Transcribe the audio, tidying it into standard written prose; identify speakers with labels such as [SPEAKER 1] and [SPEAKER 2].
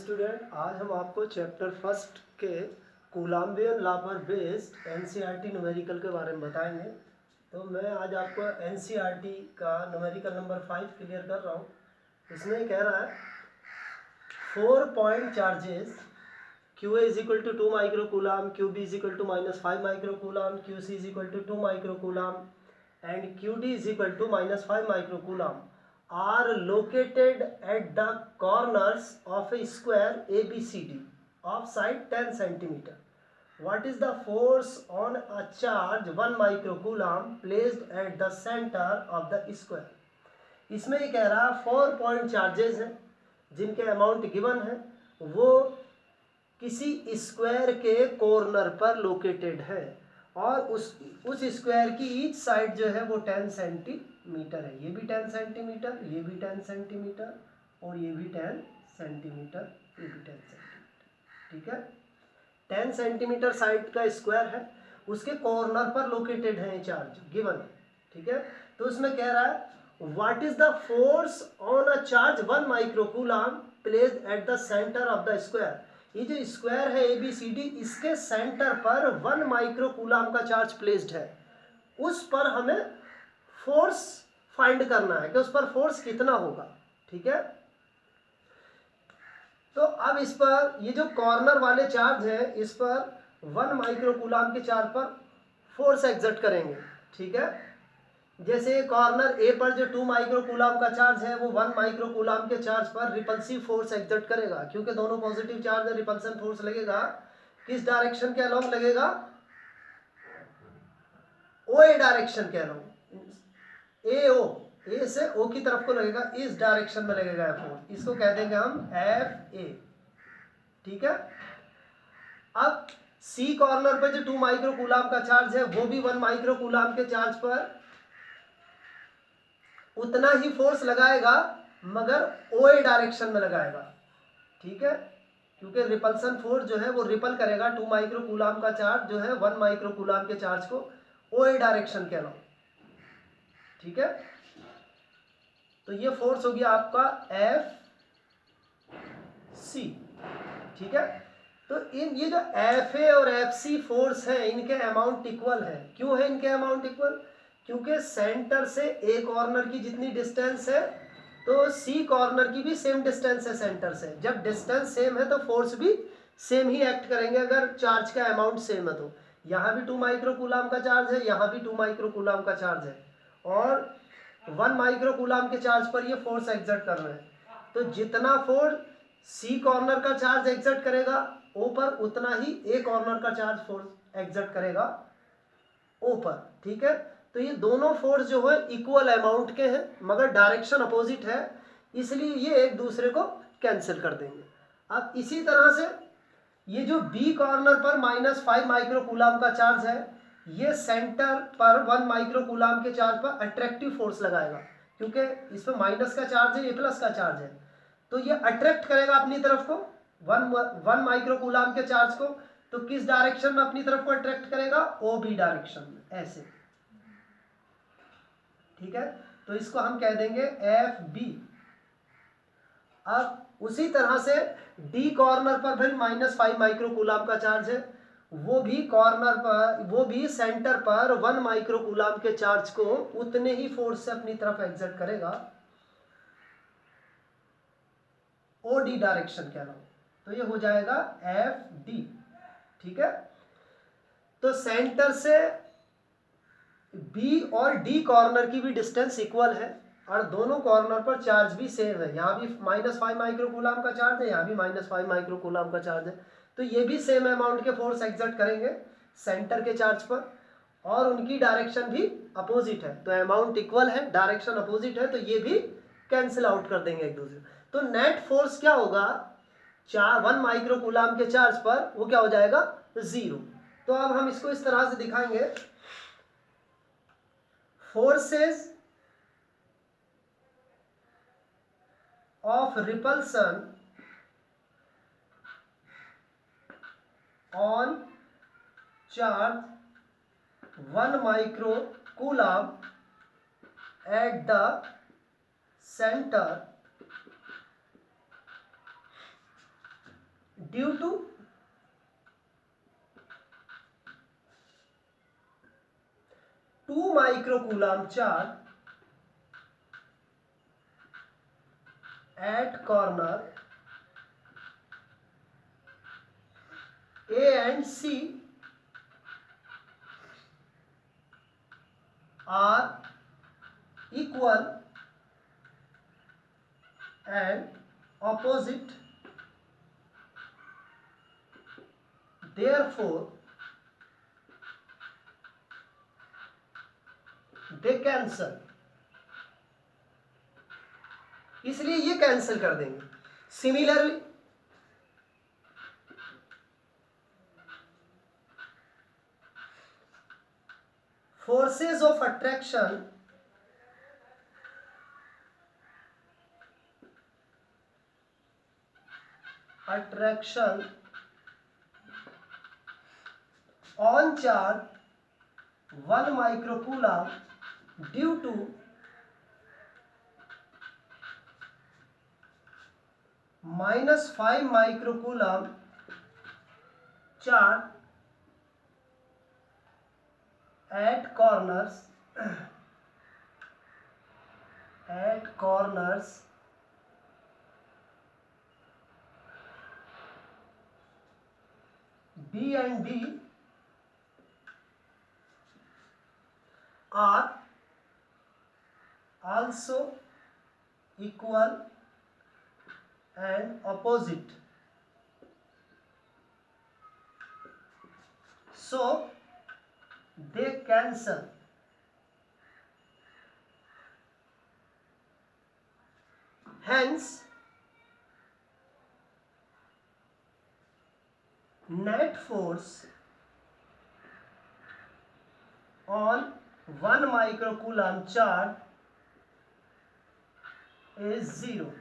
[SPEAKER 1] Student, आज हम आपको चैप्टर फर्स्ट के कूलाम्बियन लॉ पर बेस्ड एनसीईआरटी न्यूमेरिकल के बारे में बताएंगे। तो मैं आज आपको एनसीईआरटी का न्यूमेरिकल नंबर 5 क्लियर कर रहा हूँ। इसमें कह रहा है 4 point charges QA is equal to 2 microcoulomb, QB is equal to -5 microcoulomb, QC is equal to 2 microcoulomb and QD is equal to -5 microcoulomb are located at the corners of a square ABCD of side 10 centimeter. What is the force on a charge 1 microcoulomb placed at the center of the square? इसमें ये कह रहा है 4 point charges हैं जिनके amount given है, वो किसी स्क्वायर के कॉर्नर पर लोकेटेड है और उस स्क्वायर की ईच साइड जो है वो 10 सेंटीमीटर है। ये भी 10 सेंटीमीटर, ये भी 10 सेंटीमीटर और ये भी 10 सेंटीमीटर, ये भी 10 सेंटीमीटर। ठीक है, 10 सेंटीमीटर साइड का स्क्वायर है, उसके कॉर्नर पर लोकेटेड है ये चार्ज गिवन। ठीक है, तो उसमें कह रहा है what is the force on a charge 1 microcoulomb placed at the centre of the square. ये जो स्क्वायर है ABCD, इसके सेंटर पर 1 माइक्रोकूलम का चार्ज प्लेस्ड है। उस पर हमें फोर्स फाइंड करना है कि उस पर फोर्स कितना होगा। ठीक है, तो अब इस पर ये जो कॉर्नर वाले चार्ज है, इस पर 1 माइक्रोकूलम के चार्ज पर फोर्स एग्जर्ट करेंगे। ठीक है, जैसे कॉर्नर A पर जो 2 माइक्रोकूलम का चार्ज है वो 1 माइक्रोकूलम के चार्ज पर रिपल्सिव फोर्स एग्जर्ट करेगा, क्योंकि दोनों पॉजिटिव चार्ज है। रिपल्सन फोर्स लगेगा किस डायरेक्शन के अलोंग लगेगा? OA डायरेक्शन के अलोंग। A से O की तरफ को लगेगा, इस डायरेक्शन में लगेगा फोर्स। इसको कह देंगे हम FA। ठीक है, अब C कॉर्नर पर जो 2 माइक्रोकूलम का चार्ज है वो भी 1 माइक्रोकूलम के चार्ज पर उतना ही फोर्स लगाएगा, मगर OA डायरेक्शन में लगाएगा। ठीक है, क्योंकि रिपल्सन फोर्स जो है वो रिपल करेगा 2 माइक्रोकूलम का चार्ज जो है 1 माइक्रोकूलम के चार्ज को OA डायरेक्शन के अलावा। ठीक है, तो ये फोर्स हो गया आपका FC। ठीक है, तो ये जो FA और FC फोर्स है, इनके अमाउंट इक्वल है। क्यों है इनके अमाउंट इक्वल? क्योंकि सेंटर से A कॉर्नर की जितनी डिस्टेंस है तो C कॉर्नर की भी सेम डिस्टेंस है सेंटर से। जब डिस्टेंस सेम है तो फोर्स भी सेम ही एक्ट करेंगे, अगर चार्ज का अमाउंट सेम है तो। यहाँ भी 2 माइक्रोकूलम का चार्ज है, यहाँ भी 2 माइक्रोकूलम का चार्ज है और 1 माइक्रोकूलम के चार्ज पर ये फोर्स एग्जर्ट कर रहे हैं। तो जितना फोर्स C कॉर्नर का चार्ज एग्जर्ट करेगा O पर, उतना ही A कॉर्नर का चार्ज फोर्स एग्जर्ट करेगा O पर। ठीक है, तो ये दोनों फोर्स जो है इक्वल अमाउंट के हैं, मगर डायरेक्शन अपोजिट है, इसलिए ये एक दूसरे को कैंसिल कर देंगे। अब इसी तरह से ये जो B कॉर्नर पर -5 माइक्रोकूलम का चार्ज है, ये सेंटर पर 1 माइक्रोकूलम के चार्ज पर अट्रैक्टिव फोर्स लगाएगा, क्योंकि इसमें माइनस का चार्ज है, ये प्लस का चार्ज है, तो ये अट्रैक्ट करेगा अपनी तरफ को 1 माइक्रोकूलम के चार्ज को। तो किस डायरेक्शन में अपनी तरफ को अट्रैक्ट करेगा? OB डायरेक्शन में, ऐसे। ठीक है, तो इसको हम कह देंगे FB। अब उसी तरह से D कॉर्नर पर भी -5 माइक्रोकूलम का चार्ज है, वो भी कॉर्नर पर, वो भी सेंटर पर 1 माइक्रोकूलम के चार्ज को उतने ही फोर्स से अपनी तरफ एग्जर्ट करेगा OD डायरेक्शन के अलावा। तो ये हो जाएगा FD। ठीक है, तो सेंटर से B और D कॉर्नर की भी डिस्टेंस इक्वल है और दोनों कॉर्नर पर चार्ज भी सेम है। यहाँ भी -5 माइक्रोकूलम का चार्ज है, यहाँ भी -5 माइक्रोकूलम का चार्ज है, तो ये भी सेम अमाउंट के फोर्स एग्जर्ट करेंगे सेंटर के चार्ज पर और उनकी डायरेक्शन भी अपोजिट है। तो अमाउंट इक्वल है, डायरेक्शन अपोजिट है, तो ये भी कैंसिल आउट कर देंगे एक दूसरे। तो नेट फोर्स क्या होगा 1 माइक्रोकूलम के चार्ज पर? वो क्या हो जाएगा? 0। तो अब हम इसको इस तरह से दिखाएंगे, forces of repulsion on charge 1 microcoulomb at the center due to two microcoulomb charge at corner A and C are equal and opposite, therefore they cancel. इसलिए ये कैंसिल कर देंगे. Similarly forces of attraction on charge 1 microcoulomb due to -5 microcoulomb charge at corners B and D are also equal and opposite, so they cancel. Hence net force on 1 microcoulomb charge is 0.